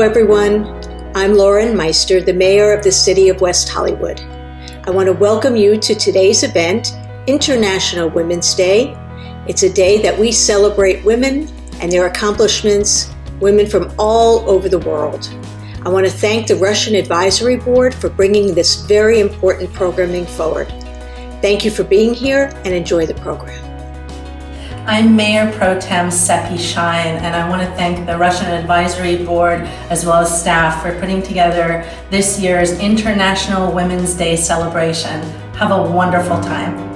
everyone. I'm Lauren Meister, the mayor of the city of West Hollywood. I want to welcome you to today's event, International Women's Day. It's a day that we celebrate women and their accomplishments, women from all over the world. I want to thank the Russian Advisory Board for bringing this very important programming forward. Thank you for being here and enjoy the program. I'm Mayor Pro Tem Seppi Shine, and I want to thank the Russian Advisory Board as well as staff for putting together this year's International Women's Day celebration. Have a wonderful time.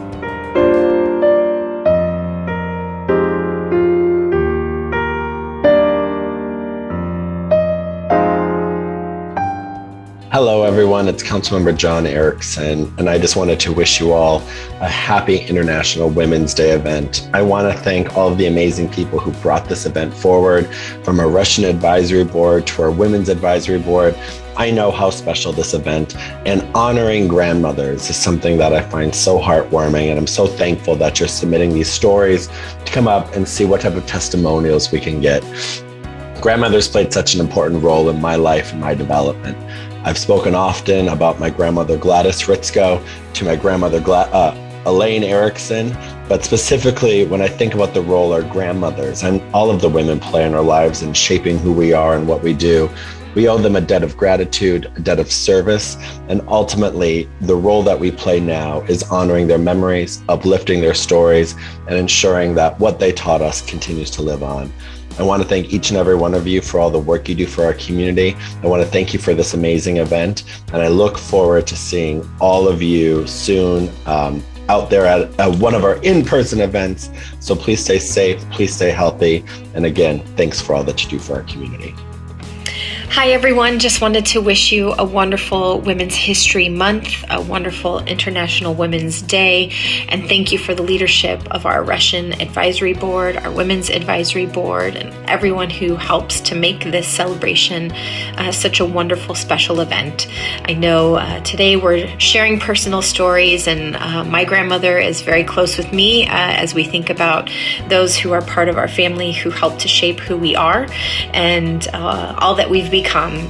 Hello everyone, it's Councilmember John Erickson, and I just wanted to wish you all a happy International Women's Day event. I want to thank all of the amazing people who brought this event forward, from our Russian Advisory Board to our Women's Advisory Board. I know how special this event and honoring grandmothers is something that I find so heartwarming, and I'm so thankful that you're submitting these stories to come up and see what type of testimonials we can get. Grandmothers played such an important role in my life and my development. I've spoken often about my grandmother Gladys Ritzko to my grandmother Elena Erickson, but specifically when I think about the role our grandmothers and all of the women play in our lives in shaping who we are and what we do, we owe them a debt of gratitude, a debt of service, and ultimately the role that we play now is honoring their memories, uplifting their stories, and ensuring that what they taught us continues to live on. I want to thank each and every one of you for all the work you do for our community. I want to thank you for this amazing event, and I look forward to seeing all of you soon out there at one of our in-person events. So please stay safe, please stay healthy, and again, thanks for all that you do for our community. Hi everyone, just wanted to wish you a wonderful Women's History Month, a wonderful International Women's Day, and thank you for the leadership of our Russian Advisory Board, our Women's Advisory Board, and everyone who helps to make this celebration such a wonderful, special event. I know today we're sharing personal stories, and my grandmother is very close with me as we think about those who are part of our family who help to shape who we are and all that we've become.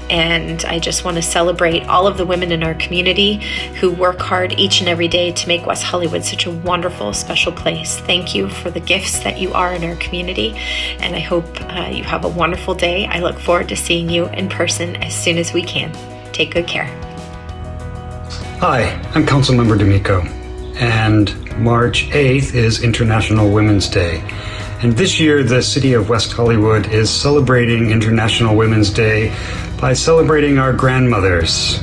And I just want to celebrate all of the women in our community who work hard each and every day to make West Hollywood such a wonderful, special place. Thank you for the gifts that you are in our community, and I hope you have a wonderful day. I look forward to seeing you in person as soon as we can. Take good care. Hi, I'm Councilmember D'Amico, and March 8th is International Women's Day. And this year, the city of West Hollywood is celebrating International Women's Day by celebrating our grandmothers,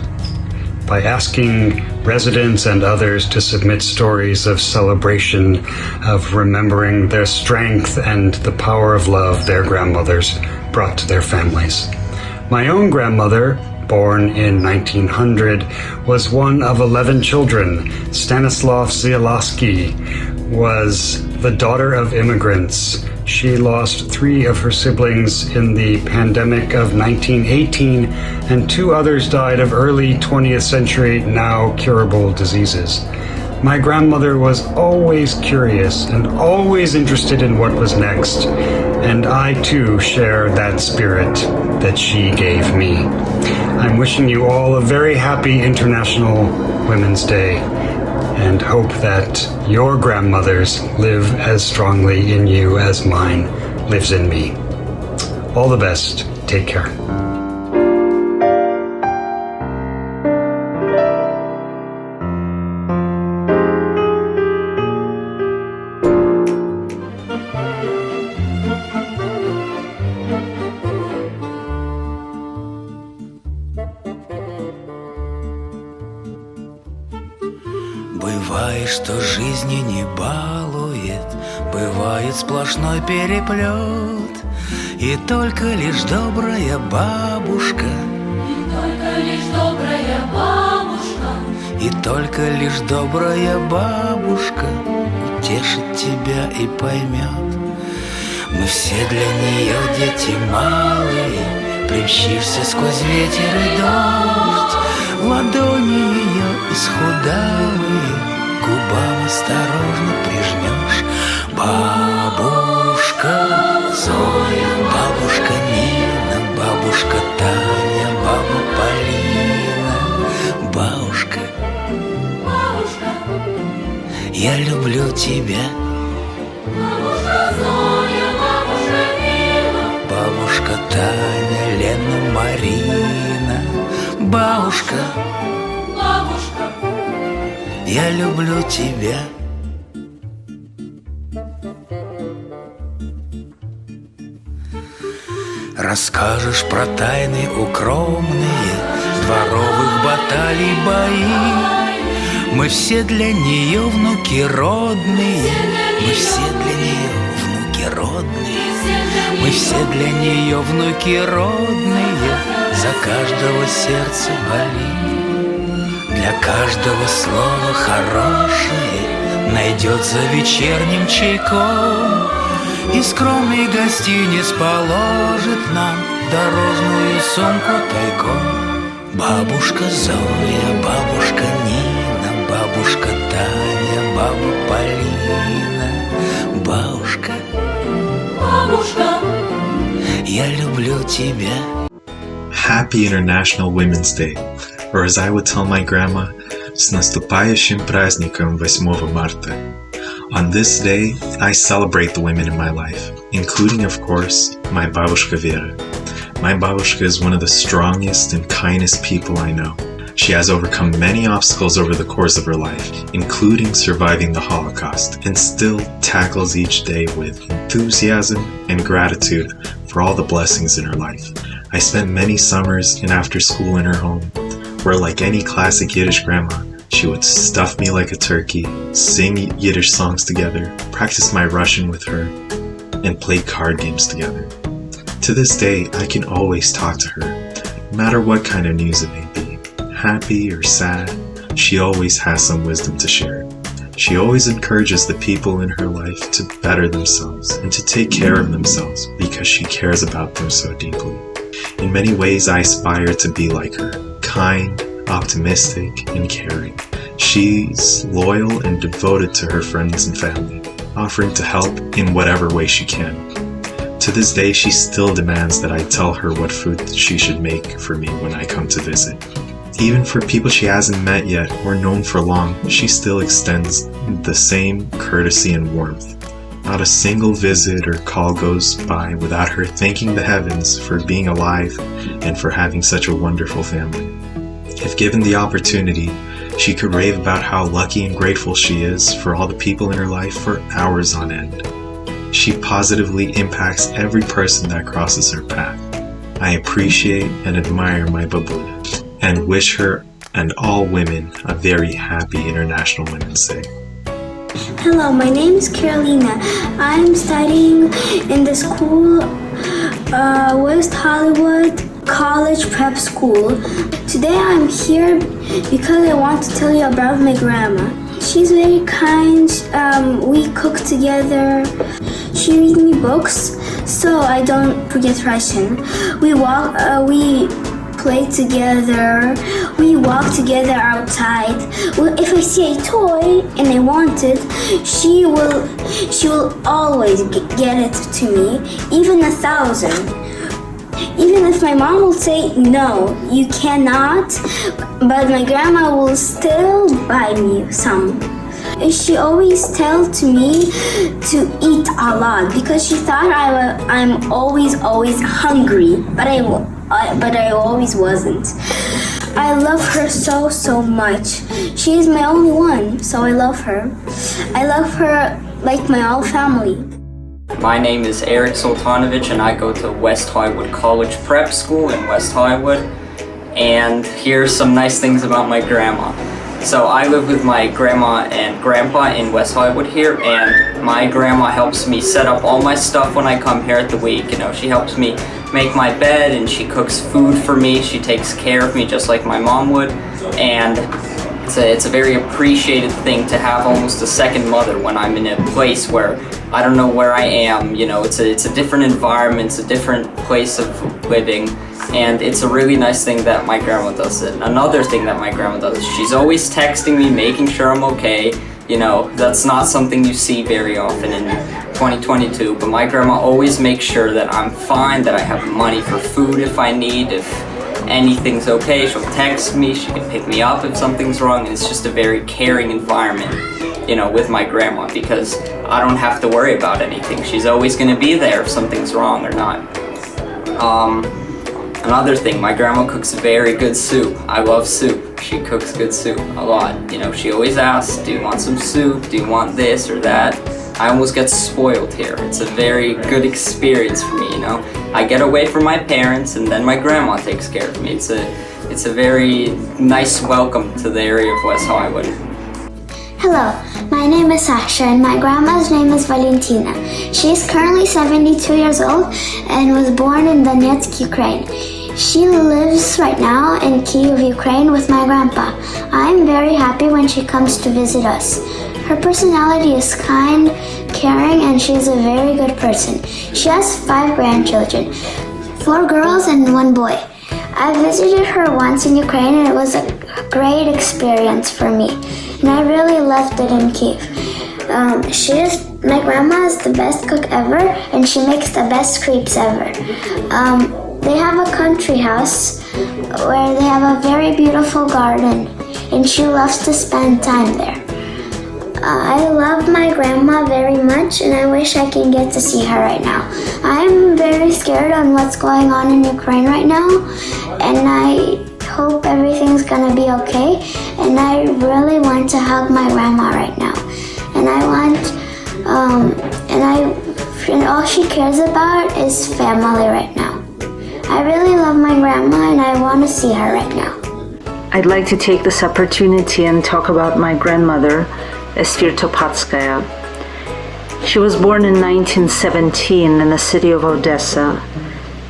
by asking residents and others to submit stories of celebration, of remembering their strength and the power of love their grandmothers brought to their families. My own grandmother, born in 1900, was one of 11 children. Stanislav Zielowski was the daughter of immigrants. She lost 3 of her siblings in the pandemic of 1918, and 2 others died of early 20th century, now curable diseases. My grandmother was always curious and always interested in what was next, and I too share that spirit that she gave me. I'm wishing you all a very happy International Women's Day, and hope that your grandmothers live as strongly in you as mine lives in me. All the best. Take care. Бывает, что жизни не балует, бывает сплошной переплет, и только лишь добрая бабушка, и только лишь добрая бабушка утешит тебя и поймет. Мы все для нее дети малые, примчишься сквозь ветер и дождь, в ладони ее исхудалые губам осторожно прижмешь. Бабушка Зоя, бабушка Нина, бабушка Таня, я люблю тебя. Бабушка Таня, Лена, Марина. Бабушка, я люблю тебя. Расскажешь про тайны укромные дворовых баталий бои. Мы все для нее внуки родные. Мы все для нее внуки родные. Мы все для нее внуки родные. За каждого сердце болит. Для каждого слова хорошее найдет за вечерним чайком. И скромный гостиниц положит нам дорожную сумку тайком. Бабушка Зоя, бабушка Нина, бабушка Таня, баба Полина. Бабушка, я люблю тебя. Happy International Women's Day, or as I would tell my grandma, с наступающим праздником 8 марта. On this day, I celebrate the women in my life, including, of course, my babushka Vera. My babushka is one of the strongest and kindest people I know. She has overcome many obstacles over the course of her life, including surviving the Holocaust, and still tackles each day with enthusiasm and gratitude for all the blessings in her life. I spent many summers and after school in her home, where like any classic Yiddish grandma, she would stuff me like a turkey, sing Yiddish songs together, practice my Russian with her, and play card games together. To this day, I can always talk to her, no matter what kind of news it may be, happy or sad. She always has some wisdom to share. She always encourages the people in her life to better themselves and to take care of themselves because she cares about them so deeply. In many ways, I aspire to be like her, kind, optimistic, and caring. She's loyal and devoted to her friends and family, offering to help in whatever way she can. To this day, she still demands that I tell her what food she should make for me when I come to visit. Even for people she hasn't met yet or known for long, she still extends the same courtesy and warmth. Not a single visit or call goes by without her thanking the heavens for being alive and for having such a wonderful family. If given the opportunity, she could rave about how lucky and grateful she is for all the people in her life for hours on end. She positively impacts every person that crosses her path. I appreciate and admire my babuda and wish her and all women a very happy International Women's Day. Hello, my name is Carolina. I'm studying in the school, West Hollywood College Prep School. Today I'm here because I want to tell you about my grandma. She's very kind. We cook together. She reads me books so I don't forget Russian. We play together. We walk together outside. If I see a toy and I want it, she will always get it to me, even 1,000. Even if my mom will say, no, you cannot, but my grandma will still buy me some. She always tells me to eat a lot because she thought I'm always hungry, but I always wasn't. I love her so much. She is my only one, so I love her. I love her like my whole family. My name is Eric Sultanovich and I go to West Hollywood College Prep School in West Hollywood. And here's some nice things about my grandma. So I live with my grandma and grandpa in West Hollywood here, and my grandma helps me set up all my stuff when I come here at the week. You know, she helps me make my bed and she cooks food for me. She takes care of me just like my mom would. And it's a very appreciated thing to have almost a second mother when I'm in a place where I don't know where I am. You know, it's a different environment, it's a different place of living, and it's a really nice thing that my grandma does. And another thing that my grandma does, she's always texting me, making sure I'm okay. You know, that's not something you see very often in 2022, but my grandma always makes sure that I'm fine, that I have money for food if I need, if anything's okay, she'll text me, she can pick me up if something's wrong, and it's just a very caring environment, with my grandma, because I don't have to worry about anything. She's always going to be there if something's wrong or not. Another thing, my grandma cooks very good soup. I love soup. She cooks good soup a lot. She always asks, do you want some soup? Do you want this or that? I almost get spoiled here. It's a very good experience for me, I get away from my parents and then my grandma takes care of me. It's a very nice welcome to the area of West Hollywood. Hello, my name is Sasha and my grandma's name is Valentina. She is currently 72 years old and was born in Donetsk, Ukraine. She lives right now in Kyiv, Ukraine with my grandpa. I'm very happy when she comes to visit us. Her personality is kind, caring, and she's a very good person. She has 5 grandchildren, 4 girls and 1 boy. I visited her once in Ukraine and it was a great experience for me. And I really loved it in Kyiv. My grandma is the best cook ever and she makes the best crepes ever. They have a country house where they have a very beautiful garden and she loves to spend time there. I love my grandma very much and I wish I can get to see her right now. I'm very scared on what's going on in Ukraine right now and I hope everything's gonna be okay, and I really want to hug my grandma right now. And I want, and all she cares about is family right now. I really love my grandma and I want to see her right now. I'd like to take this opportunity and talk about my grandmother, Esther Topatskaya. She was born in 1917 in the city of Odessa.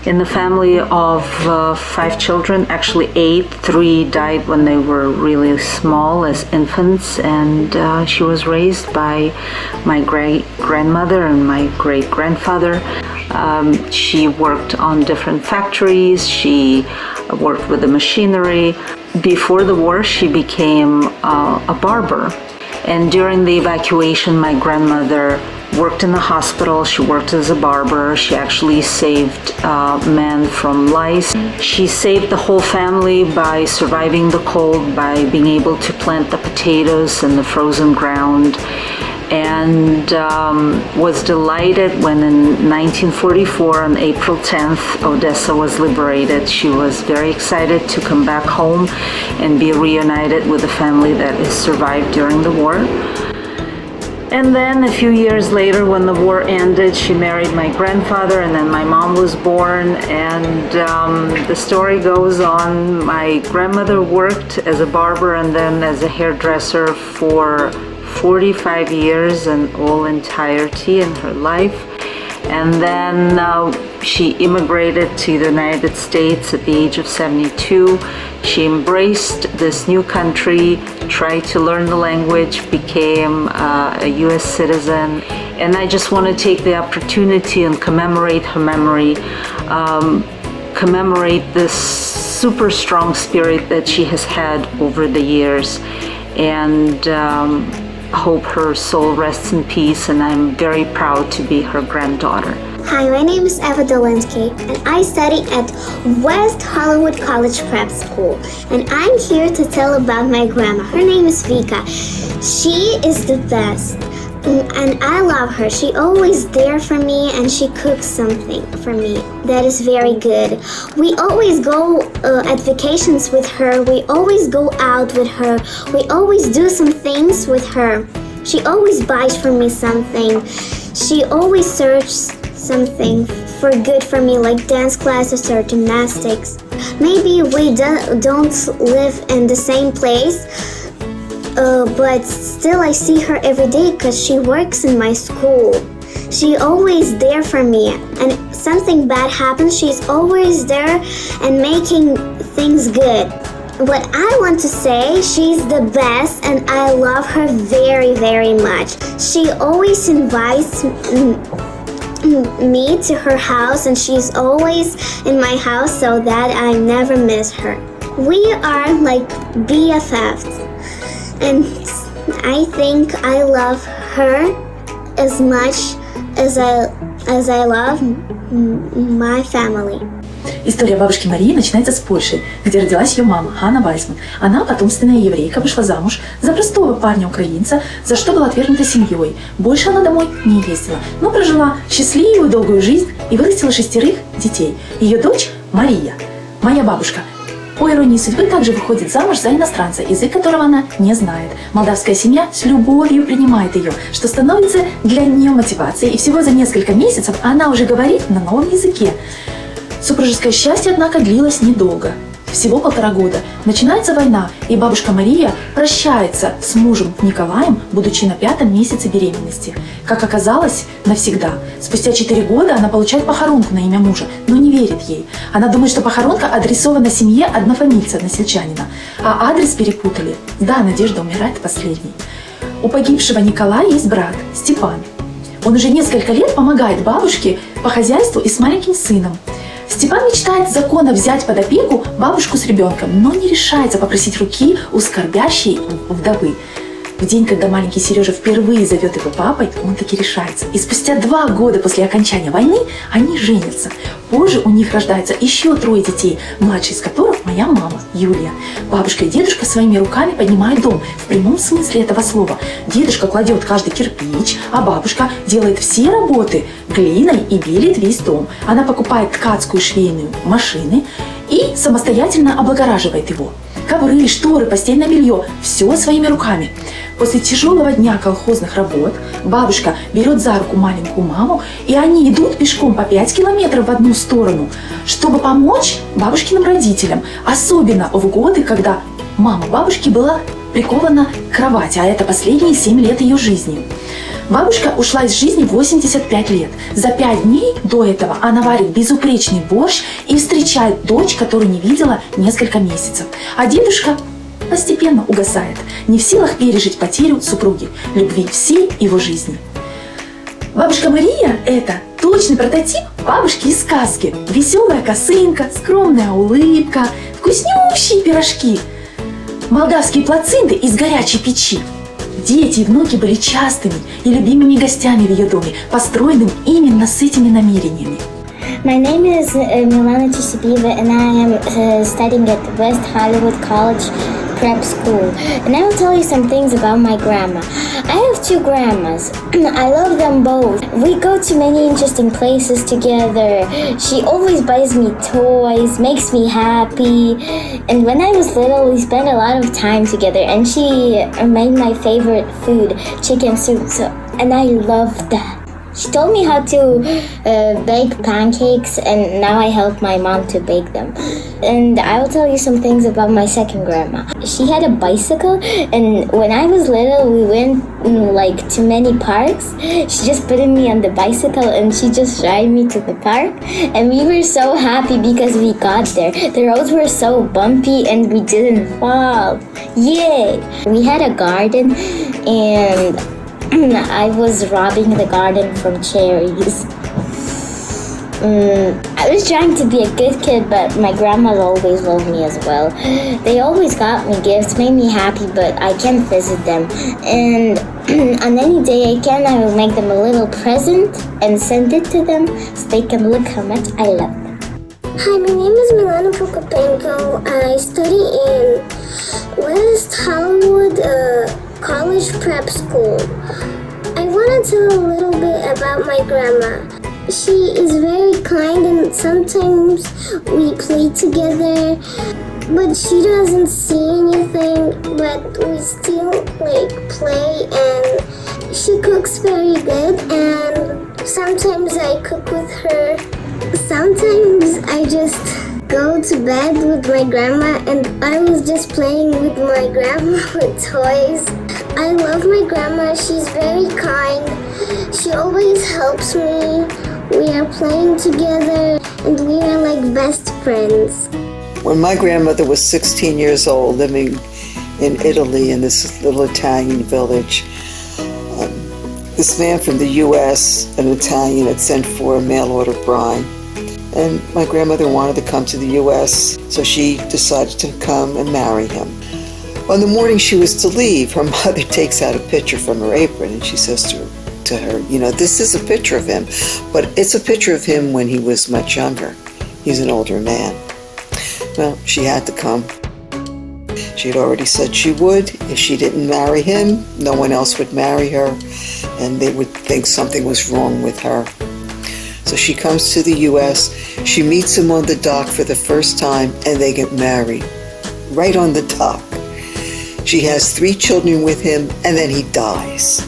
In the family of 5 children, actually 8, 3 died when they were really small as infants, and she was raised by my great-grandmother and my great-grandfather. She worked on different factories, she worked with the machinery. Before the war, she became a barber. And during the evacuation, my grandmother worked in the hospital. She worked as a barber. She actually saved men from lice. She saved the whole family by surviving the cold, by being able to plant the potatoes in the frozen ground, and was delighted when in 1944 on April 10th Odessa was liberated. She was very excited to come back home and be reunited with the family that has survived during the war. And then a few years later, when the war ended, she married my grandfather, and then my mom was born, and the story goes on. My grandmother worked as a barber and then as a hairdresser for 45 years in all entirety in her life. And then she immigrated to the United States at the age of 72. She embraced this new country, tried to learn the language, became a US citizen. And I just want to take the opportunity and commemorate her memory, commemorate this super strong spirit that she has had over the years. And hope her soul rests in peace, and I'm very proud to be her granddaughter. Hi, my name is Eva Dolinsky, and I study at West Hollywood College Prep School. And I'm here to tell about my grandma. Her name is Vika. She is the best, and I love her. She always there for me, and she cooks something for me that is very good. We always go at vacations with her. We always go out with her. We always do some things with her. She always buys for me something. She always searches something for good for me, like dance classes or gymnastics. Maybe we don't live in the same place, but still I see her every day because she works in my school. She always there for me, and something bad happens, she's always there and making things good. What I want to say, she's the best and I love her very, very much. She always invites me to her house, and she's always in my house so that I never miss her. We are like BFFs, and I think I love her as much as I love my family. История бабушки Марии начинается с Польши, где родилась ее мама, Ганна Вайсман. Она потомственная еврейка, вышла замуж за простого парня-украинца, за что была отвергнута семьей. Больше она домой не ездила, но прожила счастливую долгую жизнь и вырастила 6 детей. Ее дочь Мария, моя бабушка, по иронии судьбы, также выходит замуж за иностранца, язык которого она не знает. Молдавская семья с любовью принимает ее, что становится для нее мотивацией, и всего за несколько месяцев она уже говорит на новом языке. Супружеское счастье, однако, длилось недолго. Всего 1,5 года. Начинается война, и бабушка Мария прощается с мужем Николаем, будучи на 5-м месяце беременности. Как оказалось, навсегда. Спустя 4 года она получает похоронку на имя мужа, но не верит ей. Она думает, что похоронка адресована семье однофамильца, односельчанина. А адрес перепутали. Да, Надежда умирает последней. У погибшего Николая есть брат, Степан. Он уже несколько лет помогает бабушке по хозяйству и с маленьким сыном. Степан мечтает законно взять под опеку бабушку с ребенком, но не решается попросить руки у скорбящей вдовы. В день, когда маленький Сережа впервые зовет его папой, он таки решается. И спустя 2 года после окончания войны они женятся. Позже у них рождается еще 3 детей, младший из которых моя мама, Юлия. Бабушка и дедушка своими руками поднимают дом, в прямом смысле этого слова. Дедушка кладет каждый кирпич, а бабушка делает все работы глиной и белит весь дом. Она покупает ткацкую швейную машины и самостоятельно облагораживает его. Ковры, шторы, постельное белье – все своими руками. После тяжелого дня колхозных работ бабушка берет за руку маленькую маму, и они идут пешком по 5 километров в одну сторону, чтобы помочь бабушкиным родителям. Особенно в годы, когда мама бабушки была прикована к кровати, а это последние 7 лет ее жизни. Бабушка ушла из жизни в 85 лет. За 5 дней до этого она варит безупречный борщ и встречает дочь, которую не видела несколько месяцев. А дедушка постепенно угасает, не в силах пережить потерю супруги, любви всей его жизни. Бабушка Мария – это точный прототип бабушки из сказки. Веселая косынка, скромная улыбка, вкуснющие пирожки, молдавские плацинты из горячей печи. Дети и внуки были частыми и любимыми гостями в ее доме, построенным именно с этими намерениями. My name is Milana Chisibiva, and I am studying at West Hollywood College Prep School. And I will tell you some things about my grandma. I have 2 grandmas. I love them both. We go to many interesting places together. She always buys me toys, makes me happy. And when I was little, we spent a lot of time together. And she made my favorite food, chicken soup. And I loved that. She told me how to bake pancakes, and now I help my mom to bake them. And I will tell you some things about my second grandma. She had a bicycle, and when I was little, we went to many parks. She just put me on the bicycle, and she just drive me to the park. And we were so happy because we got there. The roads were so bumpy, and we didn't fall. Yay! We had a garden, and I was robbing the garden from cherries. I was trying to be a good kid, but my grandmas always loved me as well. They always got me gifts, made me happy, but I can't visit them. And on any day I can, I will make them a little present and send it to them so they can look how much I love them. Hi, my name is Milana Prokopenko. I study in West Hollywood College Prep School. I want to tell a little bit about my grandma. She is very kind, and sometimes we play together, but she doesn't see anything, but we still play, and she cooks very good, and sometimes I cook with her. Sometimes I just go to bed with my grandma, and I was just playing with my grandma with toys. I love my grandma. She's very kind. She always helps me. We are playing together, and we are like best friends. When my grandmother was 16 years old, living in Italy in this little Italian village, this man from the U.S., an Italian, had sent for a mail-order bride. And my grandmother wanted to come to the U.S., so she decided to come and marry him. On the morning she was to leave, her mother takes out a picture from her apron, and she says to her, you know, this is a picture of him, but it's a picture of him when he was much younger. He's an older man. Well, she had to come. She had already said she would. If she didn't marry him, no one else would marry her, and they would think something was wrong with her. So she comes to the U.S., she meets him on the dock for the first time, and they get married. Right on the dock. She has 3 children with him, and then he dies.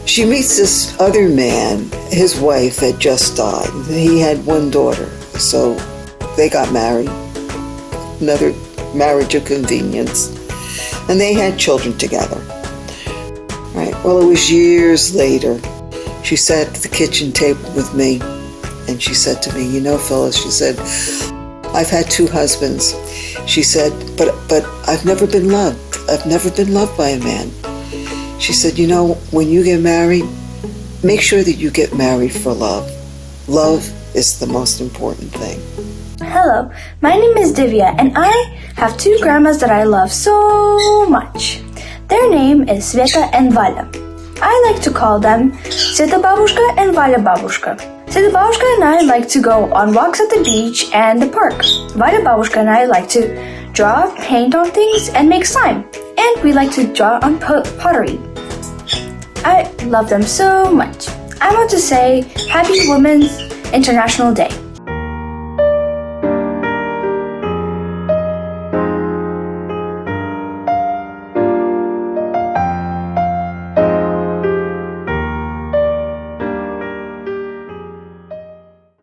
She meets this other man. His wife had just died. He had 1 daughter, so they got married. Another marriage of convenience. And they had children together. Right. Well, it was years later. She sat at the kitchen table with me, and she said to me, you know, Phyllis, she said, I've had 2 husbands. She said, but I've never been loved. I've never been loved by a man. She said, you know, when you get married, make sure that you get married for love. Love is the most important thing. Hello, my name is Divya, and I have 2 grandmas that I love so much. Their name is Sveta and Vaля. I like to call them Sveta Babushka and Valia Babushka. Sveta Babushka and I like to go on walks at the beach and the park. Valia Babushka and I like to draw, paint on things, and make slime. And we like to draw on pottery. I love them so much. I want to say Happy Women's International Day.